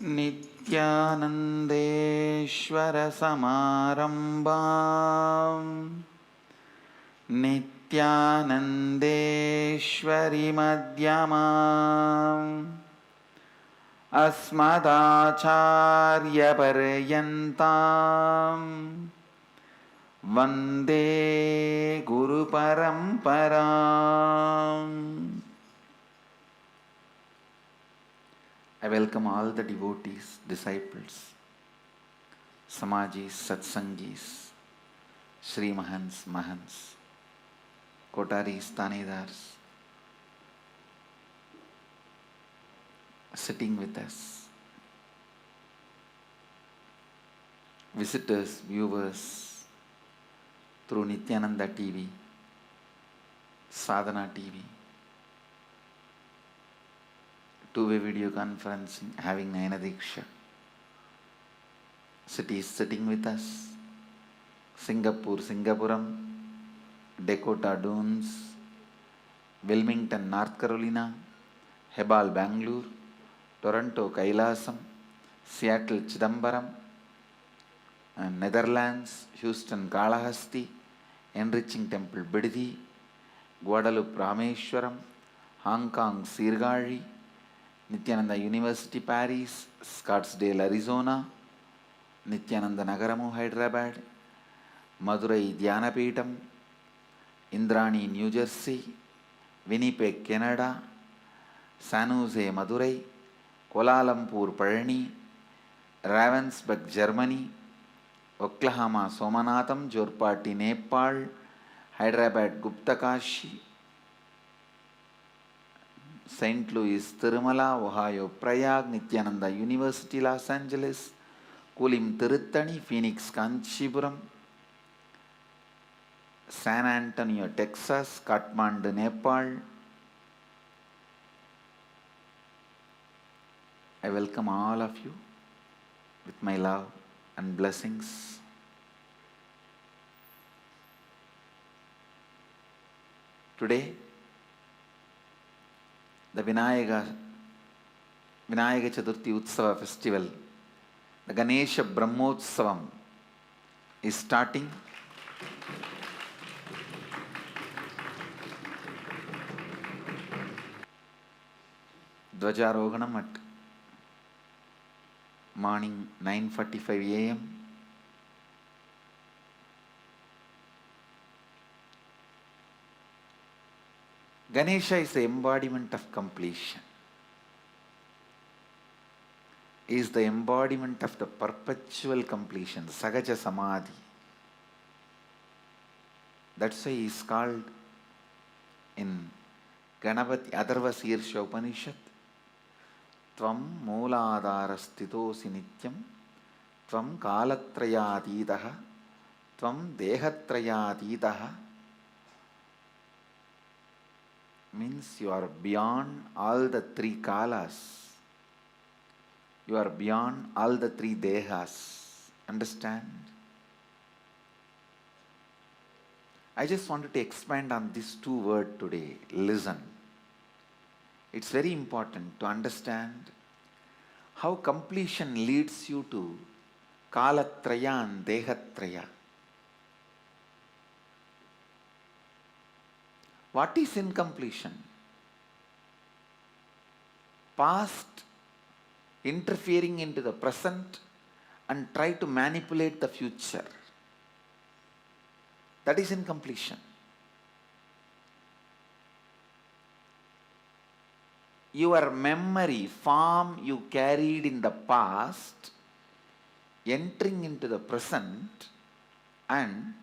नित्यानन्देश्वरसमारम्भाम् नित्यानन्देश्वरिमध्यमाम् अस्मदाचार्यपर्यन्ताम् वन्दे गुरुपरम्पराम्. I welcome all the devotees, disciples, Samajis, Satsangis, Sri Mahants, Mahants, Kotaris, Tanedars, sitting with us, visitors, viewers through Nityananda TV, Sadhana TV, two-way video conferencing, having Nayana Diksha. Cities sitting with us, Singapore, Singapuram, Dakota Dunes, Wilmington, North Carolina, Hebal, Bangalore, Toronto, Kailasam, Seattle, Chidambaram, Netherlands, Houston, Kalahasti, Enriching Temple, Bididi, Guadalupe, Rameshwaram, Hong Kong, Sirgali, Nityananda University, Paris, Scottsdale, Arizona, Nityananda Nagaramu, Hyderabad, Madurai, Dhyanapitham, Indrani, New Jersey, Winnipeg, Canada, San Jose, Madurai, Kuala Lumpur, Palani, Ravensburg, Germany, Oklahoma, Somanatham, Jorpati, Nepal, Hyderabad, Guptakashi, St. Louis, Tirumala, Ohio, Prayag, Nityananda University, Los Angeles, Kulim, Tiruttani, Phoenix, Kanchipuram, San Antonio, Texas, Kathmandu, Nepal. I welcome all of you with my love and blessings. Today, the Vinayaka Chaturthi Utsava festival, the Ganesha Brahmotsavam is starting. Dvajarohanam at morning 9:45 a.m. Ganesha is the embodiment of completion. He is the embodiment of the perpetual completion, Sagaja Samadhi. That's why he is called in Ganapati Atharva Sirsha Upanishad, Tvam Mooladharastitosi Nityam, Tvam Kalatrayatitaha, Tvam Dehatrayatitaha. Means you are beyond all the three kalas. You are beyond all the three dehas. Understand? I just wanted to expand on these two words today. Listen. It's very important to understand how completion leads you to Kalatraya and Dehatraya. What is incompletion? Past interfering into the present and try to manipulate the future. That is incompletion. Your memory, form you carried in the past, entering into the present and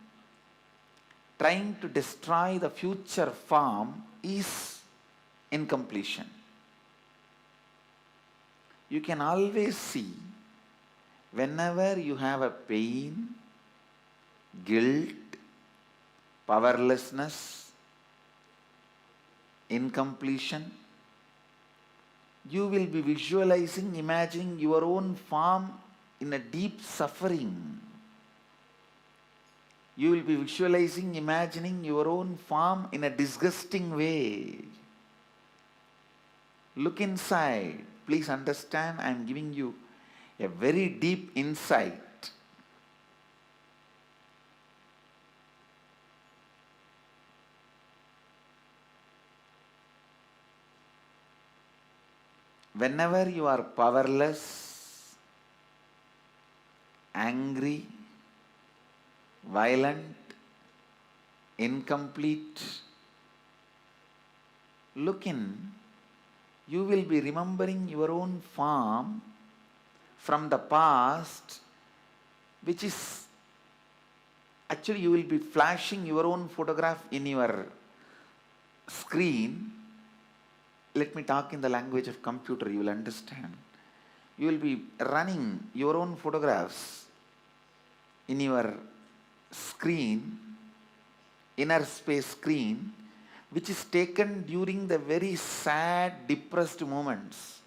trying to destroy the future form is incompletion. You can always see whenever you have a pain, guilt, powerlessness, incompletion, you will be visualizing, imagining your own form in a deep suffering. You will be visualizing, imagining your own form in a disgusting way. Look inside. Please understand, I am giving you a very deep insight. Whenever you are powerless, angry, violent, incomplete, look in, you will be remembering your own form from the past, which is actually you will be flashing your own photograph in your screen. Let me talk in the language of computer, you will understand. You will be running your own photographs in your screen, inner space screen, which is taken during the very sad, depressed moments.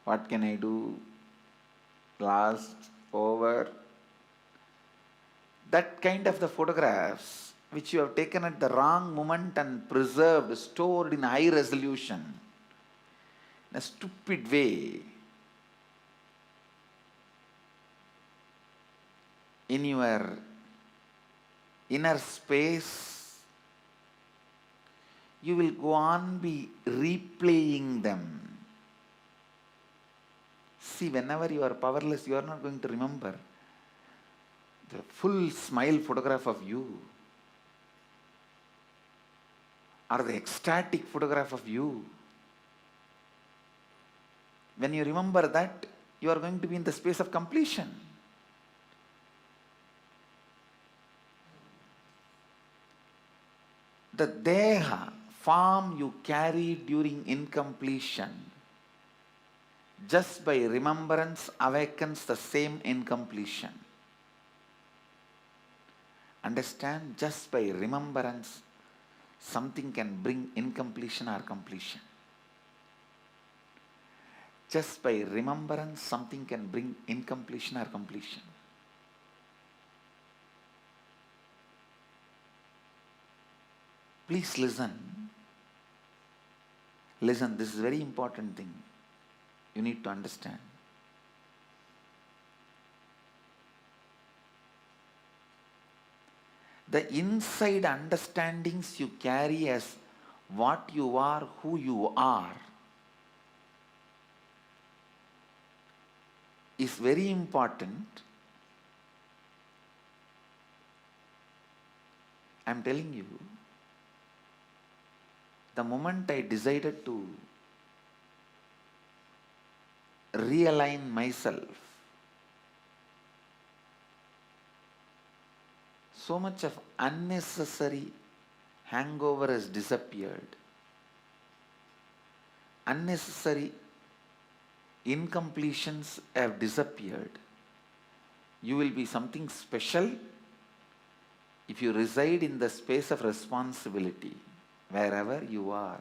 What can I do? Last, over. That kind of the photographs which you have taken at the wrong moment and preserved, stored in high resolution, in a stupid way, in your inner space, you will go on be replaying them. See, whenever you are powerless, you are not going to remember the full smile photograph of you or the ecstatic photograph of you. When you remember that, you are going to be in the space of completion. The deha, form you carry during incompletion, just by remembrance awakens the same incompletion. Understand? Just by remembrance, something can bring incompletion or completion. Just by remembrance, something can bring incompletion or completion. Please listen. Listen, this is a very important thing. You need to understand. The inside understandings you carry as what you are, who you are, is very important. I am telling you, the moment I decided to realign myself, so much of unnecessary hangover has disappeared. Unnecessary incompletions have disappeared. You will be something special if you reside in the space of responsibility, wherever you are.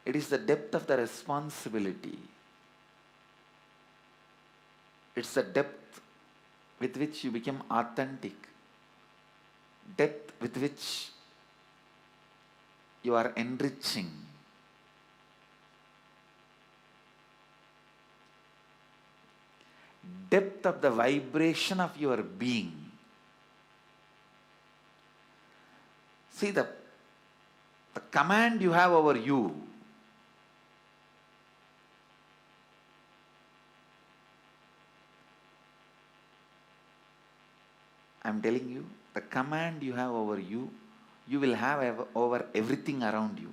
It is the depth of the responsibility. It's the depth with which you become authentic, depth with which you are enriching. Depth of the vibration of your being. See, the command you have over you, I am telling you, the command you have over you, you will have over everything around you.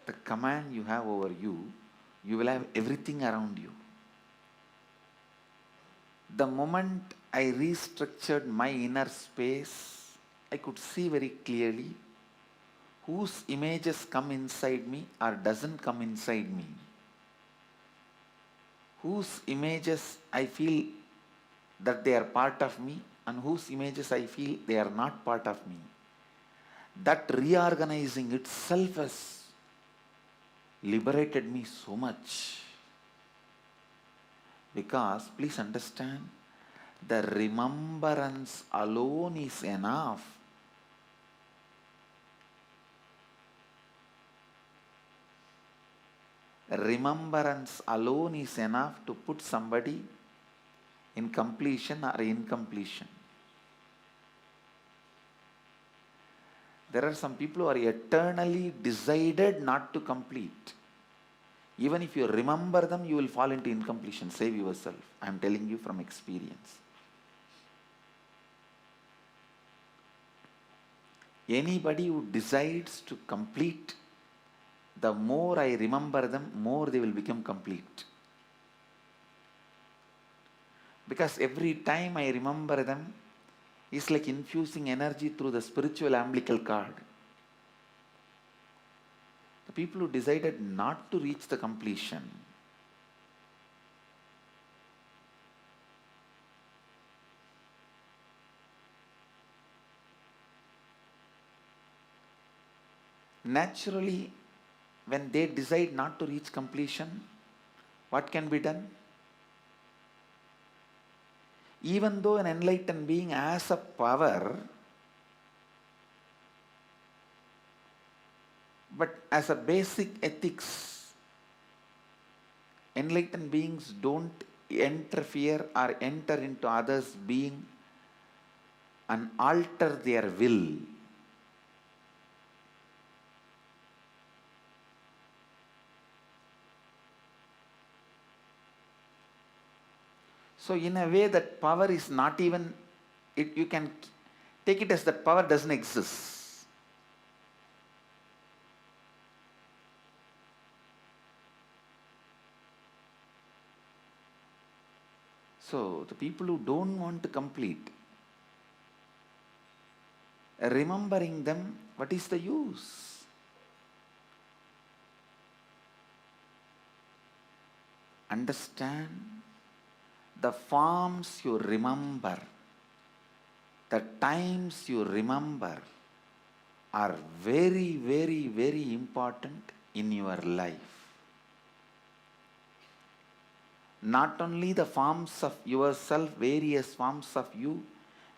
The command you have over you, you will have everything around you. The moment I restructured my inner space, I could see very clearly whose images come inside me or doesn't come inside me. Whose images I feel that they are part of me and whose images I feel they are not part of me. That reorganizing itself has liberated me so much. Because, please understand, The remembrance alone is enough. Remembrance alone is enough to put somebody in completion or incompletion. There are some people who are eternally decided not to complete. Even if you remember them, you will fall into incompletion. Save yourself. I am telling you from experience. Anybody who decides to complete, the more I remember them, more they will become complete. Because every time I remember them, it's like infusing energy through the spiritual umbilical cord. The people who decided not to reach the completion, naturally, when they decide not to reach completion, what can be done? Even though an enlightened being has a power, but as a basic ethics, enlightened beings don't interfere or enter into others' being and alter their will. So in a way, that power is not even, you can take it as that power doesn't exist. So the people who don't want to complete, remembering them, what is the use? Understand, the forms you remember, the times you remember are very, very, very important in your life. Not only the forms of yourself, various forms of you,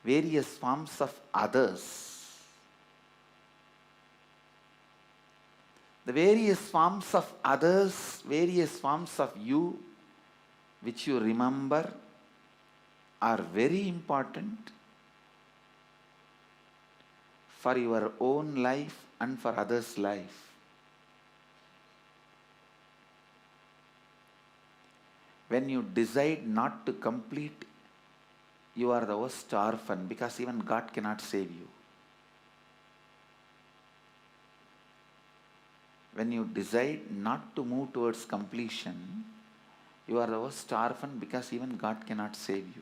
various forms of others. The various forms of others, various forms of you, which you remember, are very important for your own life and for others' life. When you decide not to complete, you are the worst orphan, because even God cannot save you. When you decide not to move towards completion, you are the worst orphan, because even God cannot save you.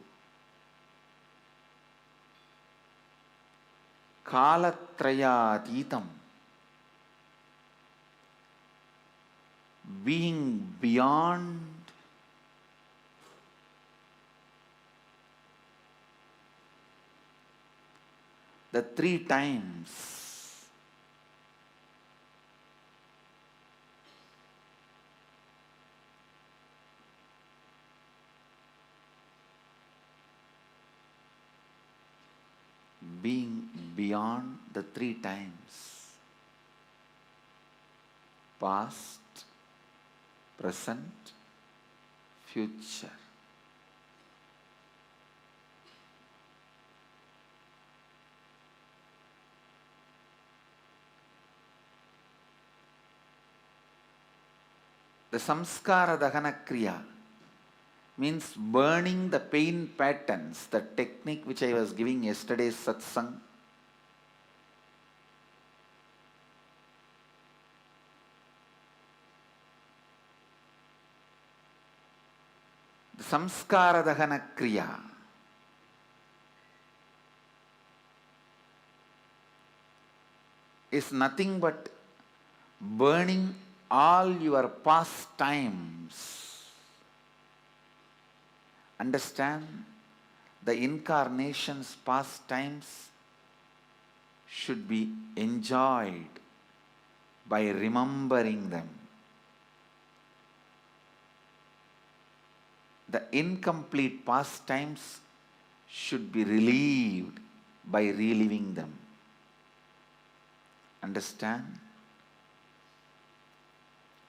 Kalatrayatitam, being beyond the three times. Being beyond the three times: past, present, future. The samskara dahana kriya means burning the pain patterns, the technique which I was giving yesterday's satsang. The samskara dahana kriya is nothing but burning all your past times. Understand, the incarnation's past times should be enjoyed by remembering them. The incomplete past times should be relieved by reliving them. Understand?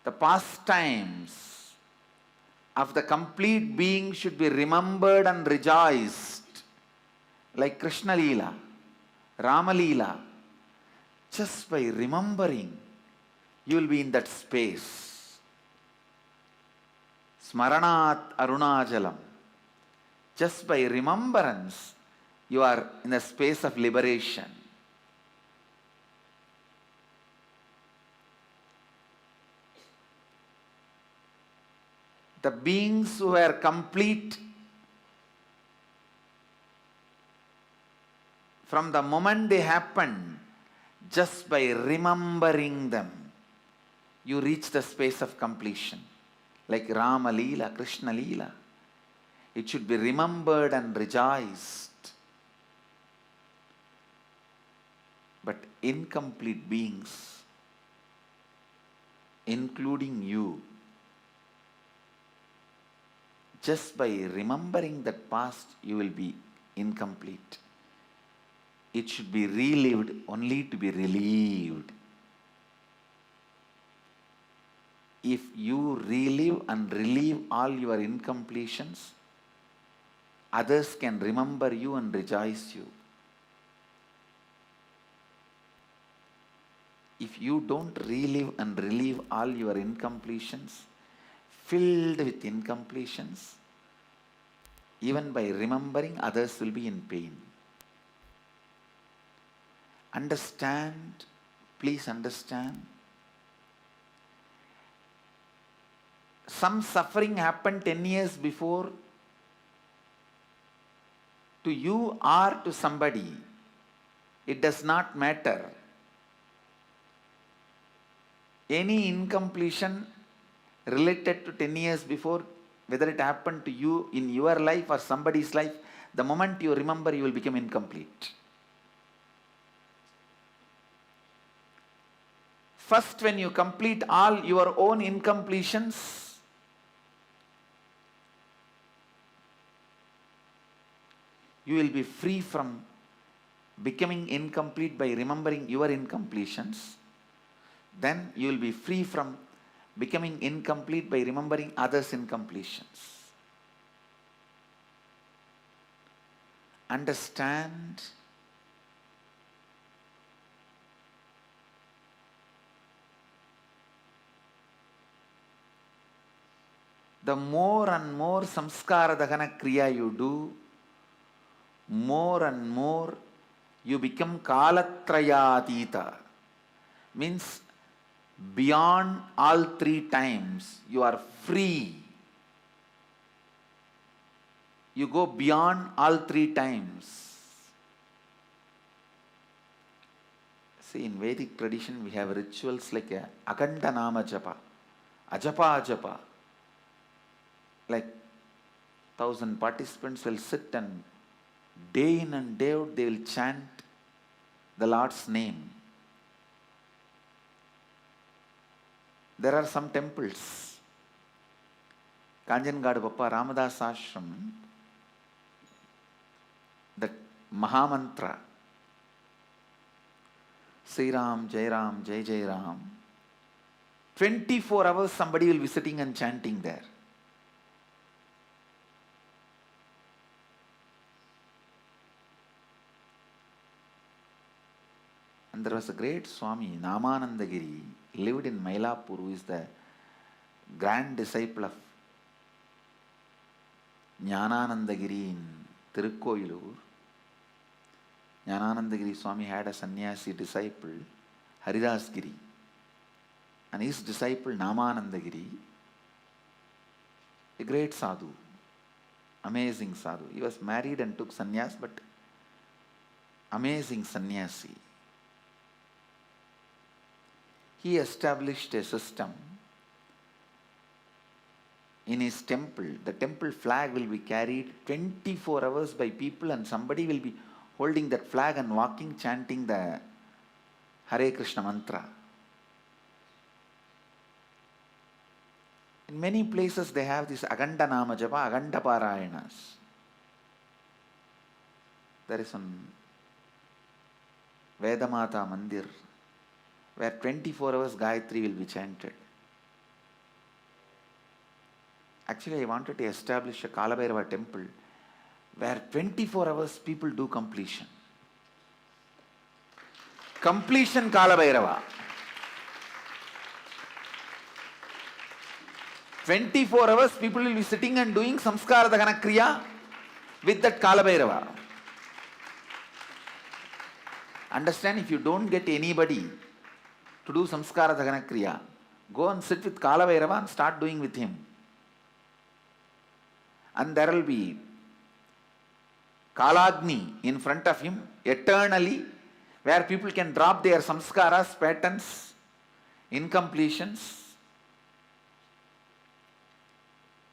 The pastimes of the complete being should be remembered and rejoiced, like Krishna Leela, Rama Leela. Just by remembering, you will be in that space. Smaranat Arunachalam. Just by remembrance, you are in a space of liberation. The beings who were complete from the moment they happened, just by remembering them, you reach the space of completion. Like Rama Leela, Krishna Leela. It should be remembered and rejoiced. But incomplete beings, including you, just by remembering that past, you will be incomplete. It should be relived only to be relieved. If you relive and relieve all your incompletions, others can remember you and rejoice you. If you don't relive and relieve all your incompletions, filled with incompletions, even by remembering, others will be in pain. Understand, please understand. Some suffering happened 10 years before to you or to somebody. It does not matter. Any incompletion related to 10 years before, whether it happened to you in your life or somebody's life, the moment you remember, you will become incomplete. First, when you complete all your own incompletions, you will be free from becoming incomplete by remembering your incompletions. Then you will be free from becoming incomplete by remembering others' incompletions. Understand? The more and more samskara dahana kriya you do, more and more you become kalatrayatita. Means beyond all three times, you are free. You go beyond all three times. See, in Vedic tradition, we have rituals like Akanta Nama Japa, Ajapa Japa. Like 1,000 participants will sit and day in and day out they will chant the Lord's name. There are some temples. Kanjangad Bappa Ramadas Ashram, the Mahamantra, Sri Ram, Jai Ram, Jai Jai Ram, 24 hours somebody will be sitting and chanting there. And there was a great Swami, Namanandagiri, lived in Mylapore, who is the grand disciple of Jnananandagiri in Tirukkoyilur. Jnananandagiri Swami had a sannyasi disciple, Haridas Giri, and his disciple Namanandagiri, a great sadhu, amazing sadhu. He was married and took sannyas, but amazing sannyasi. He established a system in his temple. The temple flag will be carried 24 hours by people, and somebody will be holding that flag and walking, chanting the Hare Krishna mantra. In many places they have this Aganda Nama Japa, Aganda Parayanas. there is one Vedamata Mandir where 24 hours Gayatri will be chanted. Actually, I wanted to establish a Kalabhairava temple where 24 hours people do completion. Completion Kalabhairava. 24 hours people will be sitting and doing Samskara Dahana Kriya with that Kalabhairava. Understand, if you don't get anybody to do Samskara Dahana Kriya, go and sit with Kalabhairava and start doing with him. And there will be Kalagni in front of him eternally, where people can drop their samskaras, patterns, incompletions.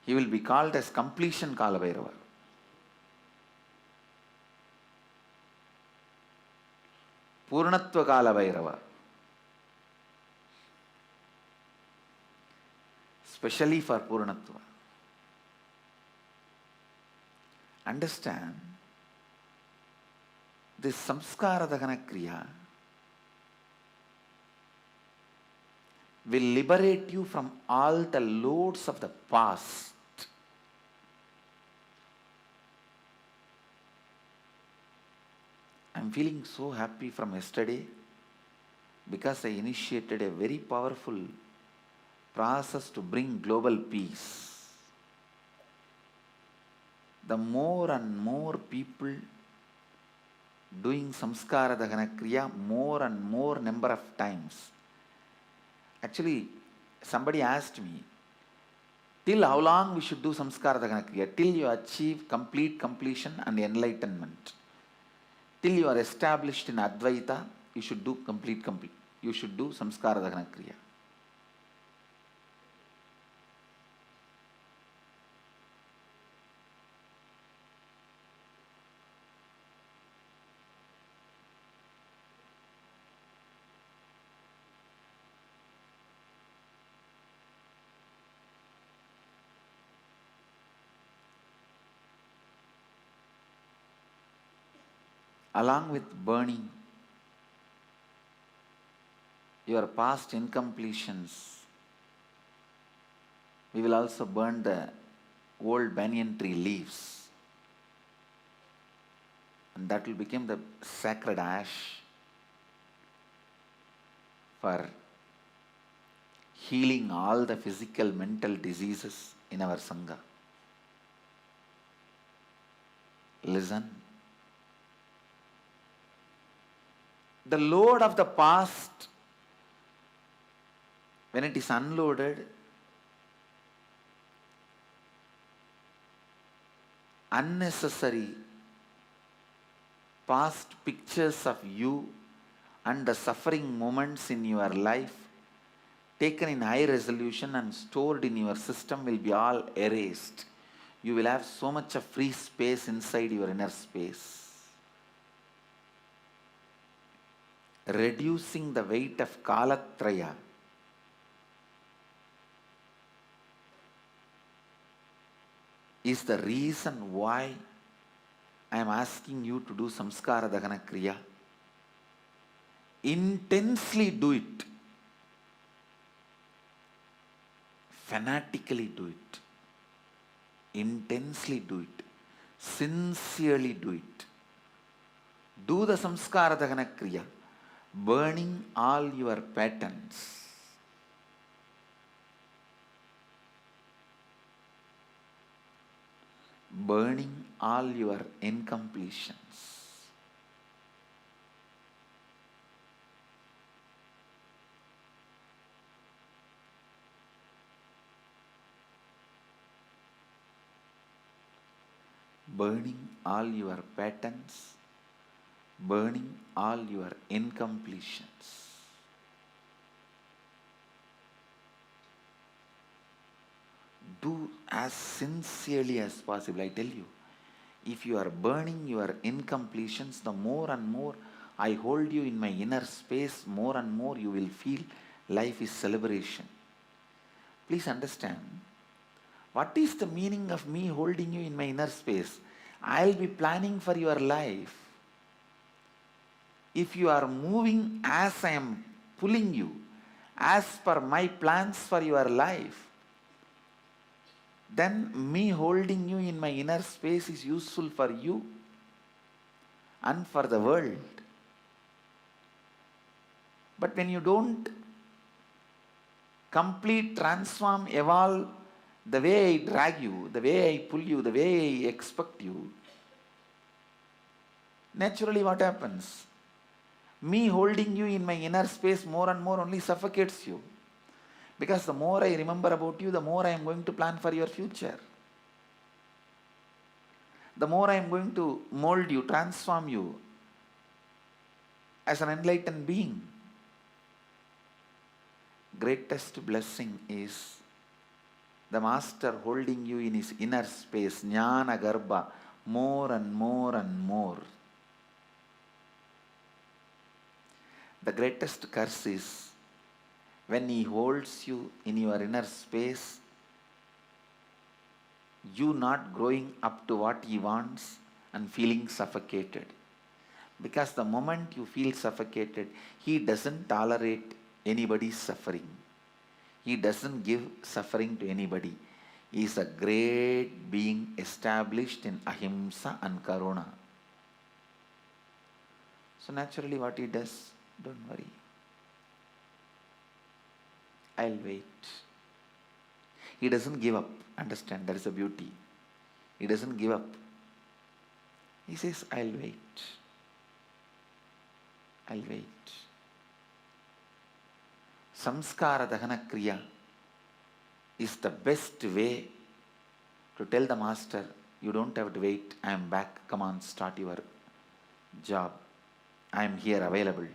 He will be called as completion Kalabhairava. Purnatva Kalabhairava. Specially for Purnatva. Understand, this Samskara Dahana Kriya will liberate you from all the loads of the past. I am feeling so happy from yesterday because I initiated a very powerful process to bring global peace. The more and more people doing Samskara Dahana Kriya, more and more number of times. Actually, somebody asked me, till how long we should do Samskara Dahana Kriya? Till you achieve complete completion and enlightenment. Till you are established in Advaita, you should do you should do Samskara Dahana Kriya. Along with burning your past incompletions, we will also burn the old banyan tree leaves, and that will become the sacred ash for healing all the physical, mental diseases in our Sangha. Listen. The load of the past, when it is unloaded, unnecessary past pictures of you and the suffering moments in your life taken in high resolution and stored in your system will be all erased. You will have so much of free space inside your inner space. Reducing the weight of Kalatraya is the reason why I am asking you to do Samskara Dahana Kriya. Intensely do it. Fanatically do it. Intensely do it. Sincerely do it. Do the Samskara Dahana Kriya, burning all your patterns. Burning all your incompletions. Burning all your patterns, burning all your incompletions. Do as sincerely as possible. I tell you, if you are burning your incompletions, the more and more I hold you in my inner space, more and more you will feel life is celebration. Please understand, what is the meaning of me holding you in my inner space? I'll be planning for your life. if you are moving as I am pulling you, as per my plans for your life, then me holding you in my inner space is useful for you and for the world. But when you don't complete, transform, evolve the way I drag you, the way I pull you, the way I expect you, naturally what happens? Me holding you in my inner space more and more only suffocates you. Because the more I remember about you, the more I am going to plan for your future. The more I am going to mold you, transform you as an enlightened being. Greatest blessing is the Master holding you in his inner space, Jnana Garbha, more and more and more. The greatest curse is when he holds you in your inner space, you not growing up to what he wants and feeling suffocated. Because the moment you feel suffocated, he doesn't tolerate anybody's suffering. He doesn't give suffering to anybody. He is a great being established in ahimsa and karuna. So naturally what he does, don't worry, I'll wait. He doesn't give up. Understand, that is the beauty. He doesn't give up. He says, I'll wait. I'll wait. Samskara Dahana Kriya is the best way to tell the Master, you don't have to wait, I am back, come on, start your job. I am here available.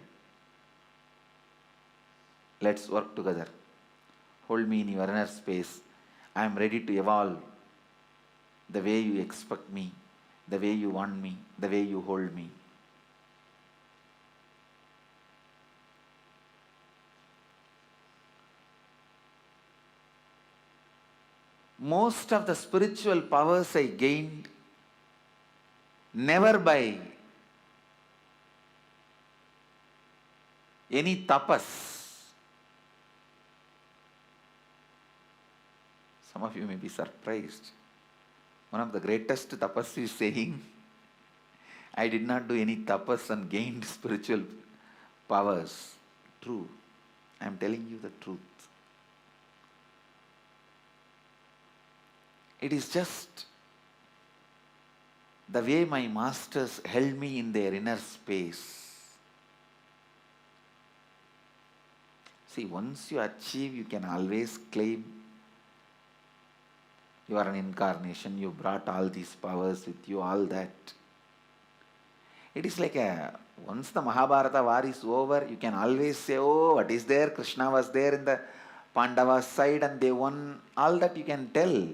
Let's work together. Hold me in your inner space. I am ready to evolve the way you expect me, the way you want me, the way you hold me. Most of the spiritual powers I gained never by any tapas. Some of you may be surprised. One of the greatest tapas is saying, I did not do any tapas and gained spiritual powers. True. I am telling you the truth. It is just the way my masters held me in their inner space. See, once you achieve, you can always claim you are an incarnation, you brought all these powers with you, all that. It is like once the Mahabharata war is over, you can always say, oh, what is there? Krishna was there in the Pandavas side and they won. All that you can tell.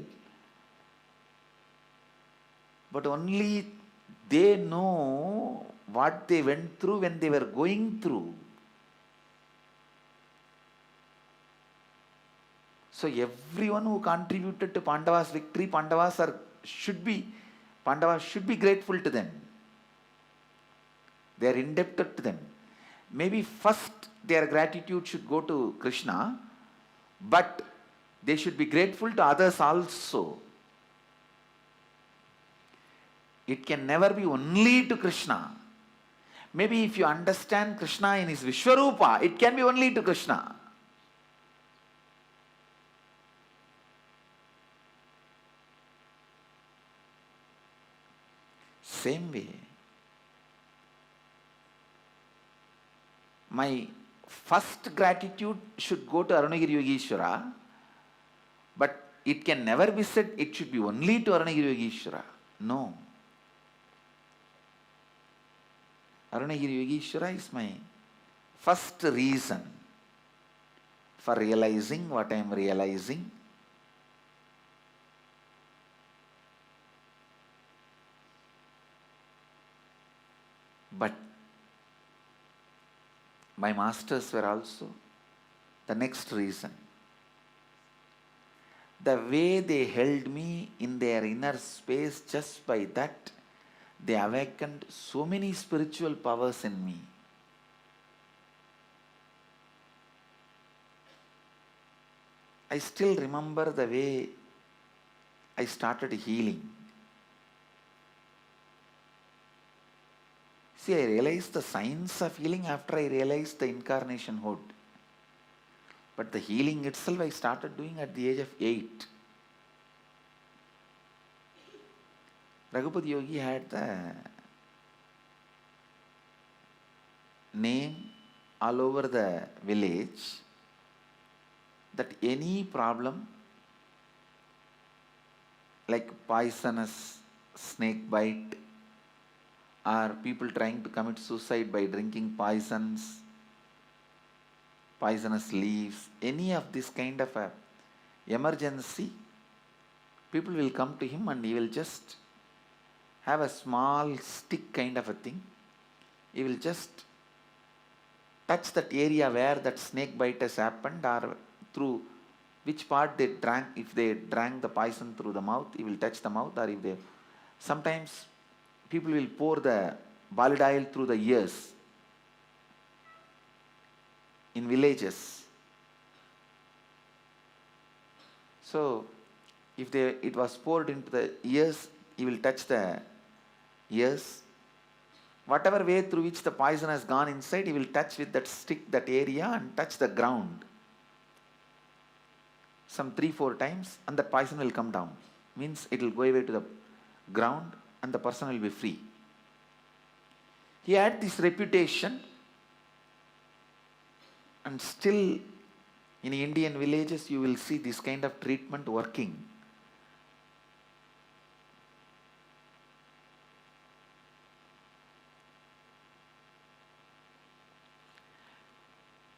But only they know what they went through when they were going through. So everyone who contributed to Pandavas' victory, Pandavas should be grateful to them. They are indebted to them. Maybe first their gratitude should go to Krishna, but they should be grateful to others also. It can never be only to Krishna. Maybe if you understand Krishna in his Vishwarupa, it can be only to Krishna. Same way, my first gratitude should go to Arunagiri Yogeshwara, but it can never be said it should be only to Arunagiri Yogeshwara. No. Arunagiri Yogeshwara is my first reason for realizing what I am realizing. But my masters were also the next reason. The way they held me in their inner space, just by that, they awakened so many spiritual powers in me. I still remember the way I started healing. See, I realized the science of healing after I realized the incarnation hood. But the healing itself I started doing at the age of 8. Raghupati Yogi had the name all over the village that any problem like poisonous snake bite or people trying to commit suicide by drinking poisonous leaves, any of this kind of a emergency, people will come to him and he will just have a small stick kind of a thing. He will just touch that area where that snake bite has happened or through which part they drank. If they drank the poison through the mouth, he will touch the mouth, or if they, sometimes people will pour the bolide oil through the ears in villages. So if it was poured into the ears, he will touch the ears. Whatever way through which the poison has gone inside, he will touch with that stick that area and touch the ground some 3-4 times, and the poison will come down. Means it will go away to the ground and the person will be free. He had this reputation, and still in Indian villages you will see this kind of treatment working.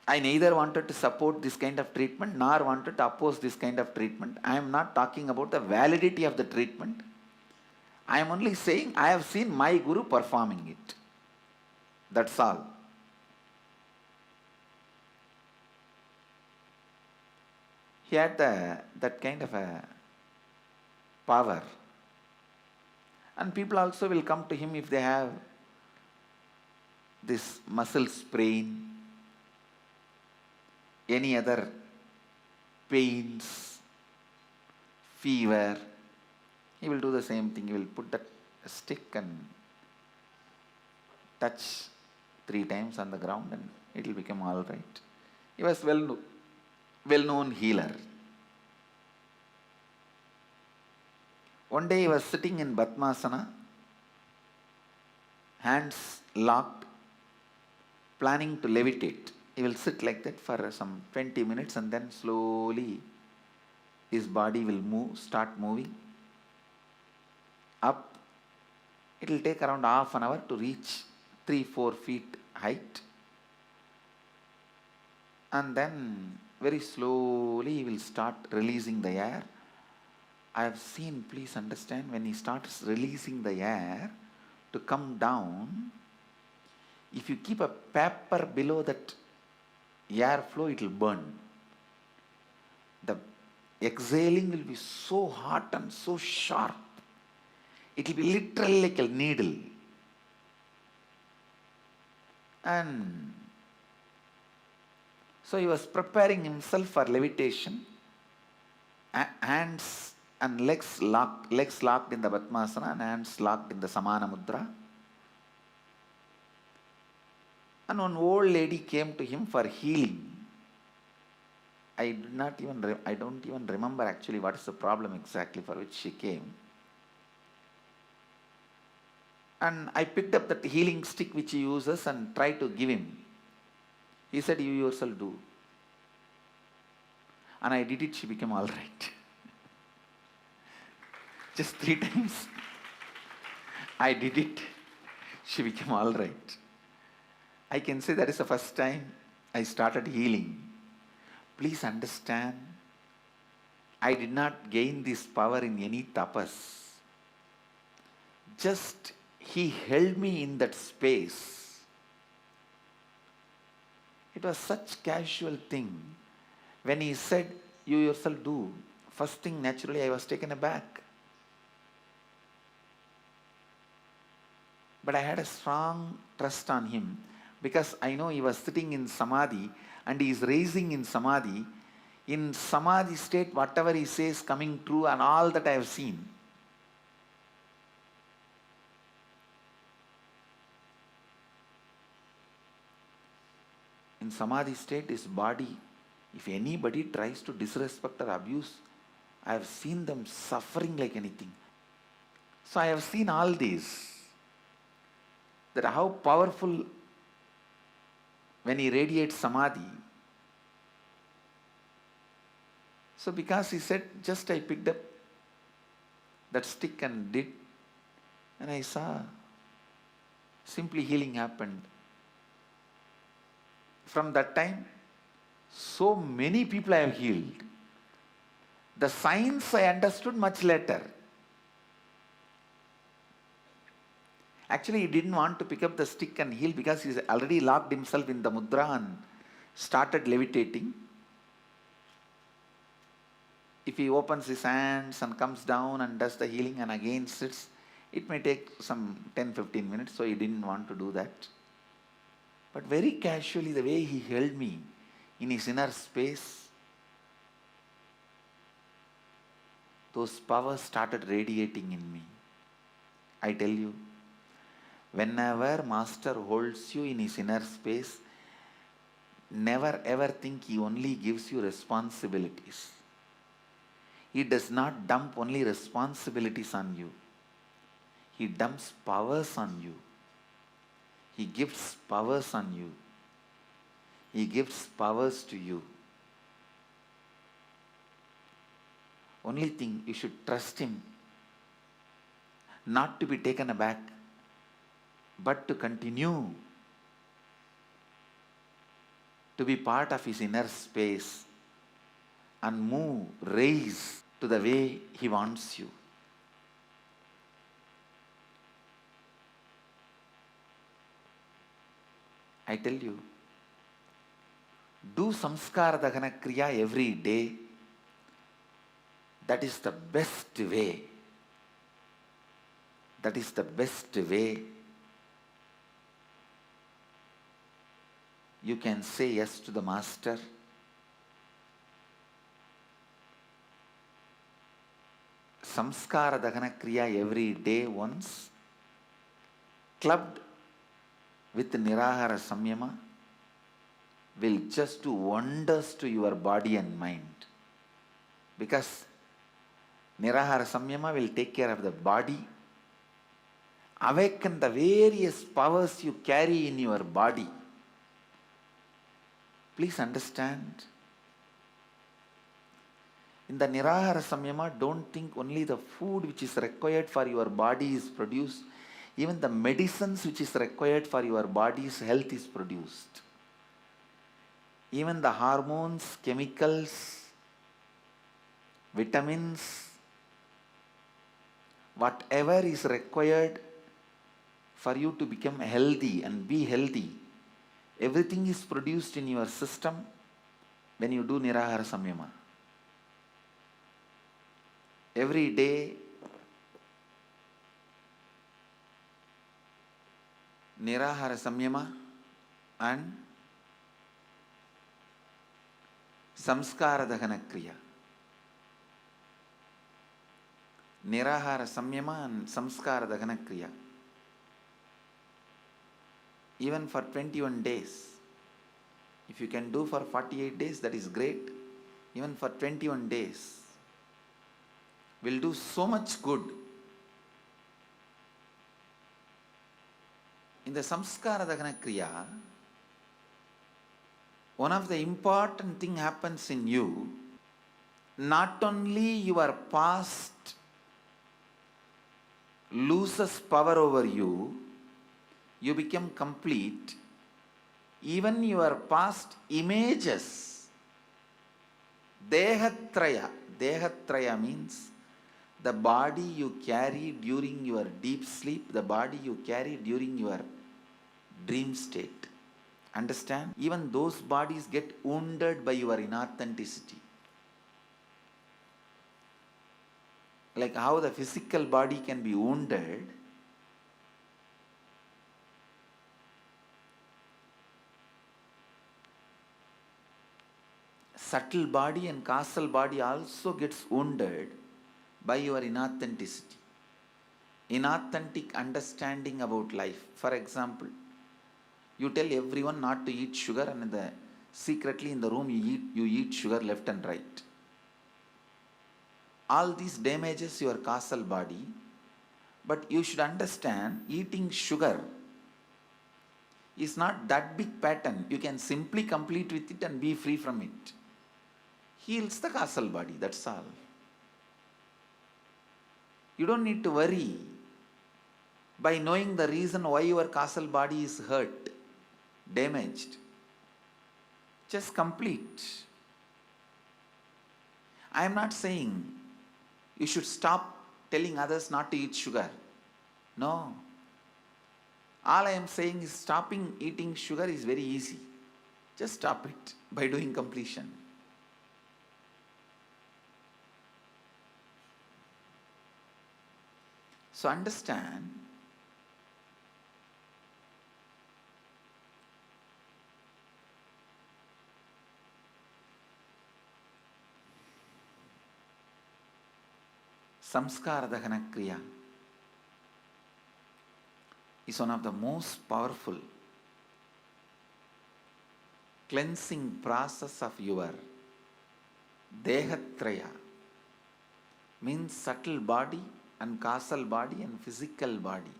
I neither wanted to support this kind of treatment nor wanted to oppose this kind of treatment. I am not talking about the validity of the treatment. I am only saying I have seen my Guru performing it. That's all. He had that kind of a power. And people also will come to him if they have this muscle sprain, any other pains, fever. He will do the same thing. He will put that stick and touch 3 times on the ground and it will become all right. He was well-known healer. One day he was sitting in Padmasana, hands locked, planning to levitate. He will sit like that for some 20 minutes and then slowly his body will start moving up. It will take around half an hour to reach 3-4 feet height. And then very slowly he will start releasing the air. I have seen, please understand, when he starts releasing the air to come down, if you keep a paper below that airflow, it will burn. The exhaling will be so hot and so sharp. It will be literally like a needle. And so he was preparing himself for levitation. Hands and legs locked in the Padmasana and hands locked in the Samana Mudra. And one old lady came to him for healing. I don't even remember actually what is the problem exactly for which she came. And I picked up that healing stick which he uses and tried to give him. He said, "You yourself do." And I did it, she became all right. Just 3 times. I did it, she became all right. I can say that is the first time I started healing. Please understand, I did not gain this power in any tapas. Just he held me in that space. It was such casual thing. When he said, "You yourself do," first thing naturally I was taken aback. But I had a strong trust on him because I know he was sitting in Samadhi and he is raising in Samadhi. In Samadhi state, whatever he says coming true and all that I have seen. In Samadhi state, his body, if anybody tries to disrespect or abuse, I have seen them suffering like anything. So I have seen all these. That how powerful when he radiates Samadhi. So because he said, just I picked up that stick and did, and I saw simply healing happened. From that time, so many people I have healed. The science I understood much later. Actually, he didn't want to pick up the stick and heal because he's already locked himself in the mudra and started levitating. If he opens his hands and comes down and does the healing and again sits, it may take some 10-15 minutes, so he didn't want to do that. But very casually, the way he held me in his inner space, those powers started radiating in me. I tell you, whenever Master holds you in his inner space, never ever think he only gives you responsibilities. He does not dump only responsibilities on you. He dumps powers on you. He gives powers on you. He gives powers to you. Only thing, you should trust him, not to be taken aback, but to continue to be part of his inner space and move, raise to the way he wants you. I tell you, do samskara dahana kriya every day. That is the best way. That is the best way you can say yes to the Master. Samskara dahana kriya every day once, clubbed with Nirahara Samyama, will just do wonders to your body and mind. Because Nirahara Samyama will take care of the body, awaken the various powers you carry in your body. Please understand, in the Nirahara Samyama, don't think only the food which is required for your body is produced. Even the medicines which is required for your body's health is produced. Even the hormones, chemicals, vitamins, whatever is required for you to become healthy and be healthy, everything is produced in your system when you do Nirahara Samyama. Every day, Nirahara Samyama and Samskara Dahana Kriya. Nirahara Samyama and Samskara Dahana Kriya. Even for 21 days. If you can do for 48 days, that is great. Even for 21 days, will do so much good. In the Samskara Dahana Kriya, one of the important thing happens in you, not only your past loses power over you, you become complete, even your past images, Dehatraya. Dehatraya means the body you carry during your deep sleep, the body you carry during your dream state. Understand? Even those bodies get wounded by your inauthenticity. Like how the physical body can be wounded, subtle body and causal body also gets wounded by your inauthenticity, inauthentic understanding about life. For example, you tell everyone not to eat sugar, and secretly in the room you eat sugar left and right. All these damages your causal body, but you should understand eating sugar is not that big pattern. You can simply complete with it and be free from it. Heals the causal body, that's all. You don't need to worry by knowing the reason why your causal body is hurt, damaged. Just complete. I am not saying you should stop telling others not to eat sugar. No. All I am saying is stopping eating sugar is very easy. Just stop it by doing completion. So understand, Samskara Dahana Kriya is one of the most powerful cleansing process of your Dehatraya, means subtle body and causal body and physical body.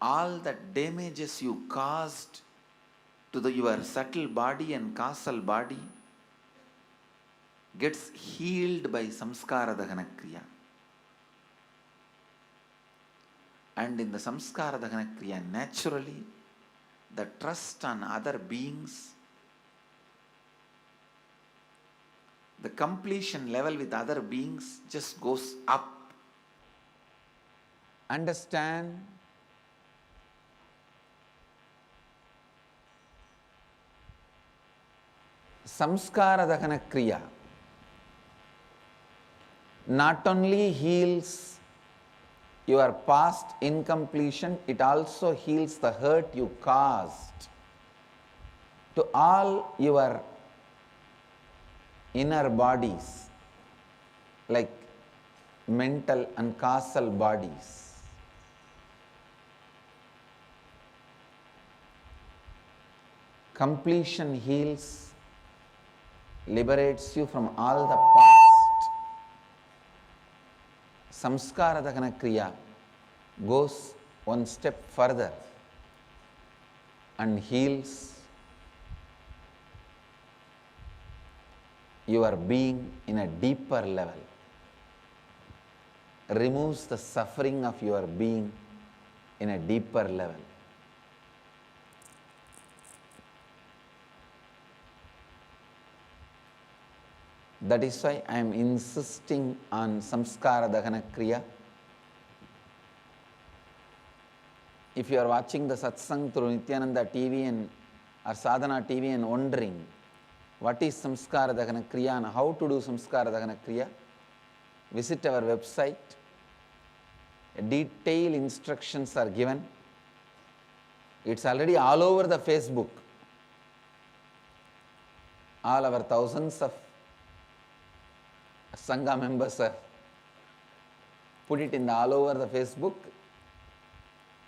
All the damages you caused to your subtle body and causal body gets healed by Samskara Dahana Kriya. And in the Samskara Dahana Kriya, naturally, the trust on other beings, the completion level with other beings just goes up. Understand? Samskara Dahana Kriya not only heals your past incompletion, it also heals the hurt you caused to all your inner bodies, like mental and causal bodies. Completion heals, liberates you from all the past. Samskara Dahana Kriya goes one step further and heals your being in a deeper level, removes the suffering of your being in a deeper level. That is why I am insisting on Samskara Dahana Kriya. If you are watching the satsang through Nityananda TV or Sadhana TV and wondering what is Samskara Dahana Kriya and how to do Samskara Dahana Kriya, visit our website. Detailed instructions are given. It's already all over the Facebook. All our thousands of Sangha members have put it in all over the Facebook.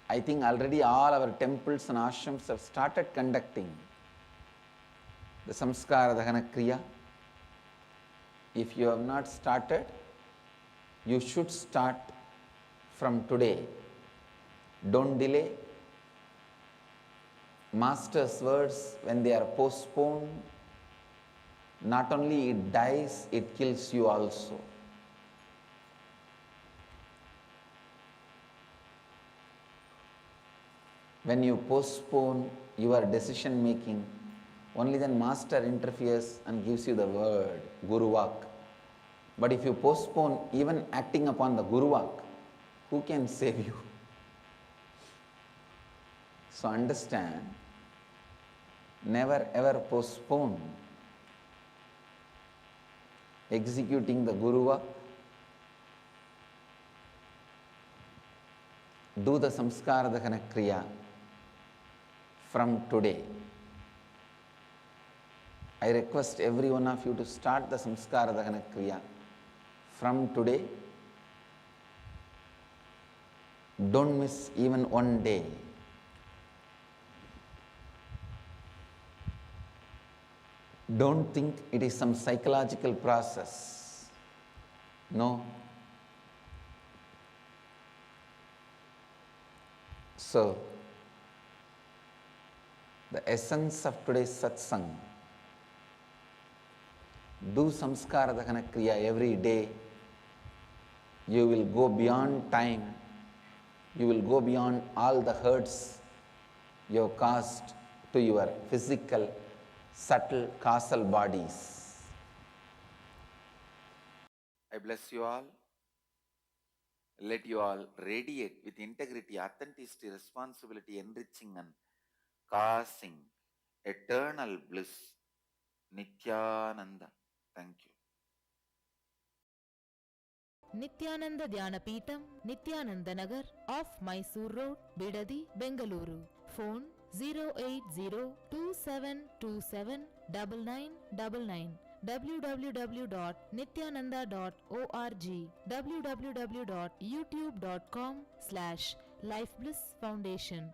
I think already all our temples and ashrams have started conducting the Samskara Dahana Kriya. If you have not started, you should start from today. Don't delay. Master's words, when they are postponed, not only it dies, it kills you also. When you postpone your decision making, only then Master interferes and gives you the word, Guru Vak. But if you postpone even acting upon the Guru Vak, who can save you? So understand, never ever postpone executing the Guru Vak. Do the Samskara Dahana Kriya from today. I request every one of you to start the Samskara Dahana Kriya from today. Don't miss even one day. Don't think it is some psychological process. No. So, the essence of today's satsang, do Samskara Dahana Kriya every day. You will go beyond time. You will go beyond all the hurts you have caused to your physical, subtle, causal bodies. I bless you all. Let you all radiate with integrity, authenticity, responsibility, enriching and causing eternal bliss. Nityananda. Thank you. Nityananda Dhyanapitham, Nityananda Nagar, off Mysore Road, Bidadi, Bengaluru. Phone 08027279999. www.nityananda.org, www.youtube.com/Life Bliss Foundation.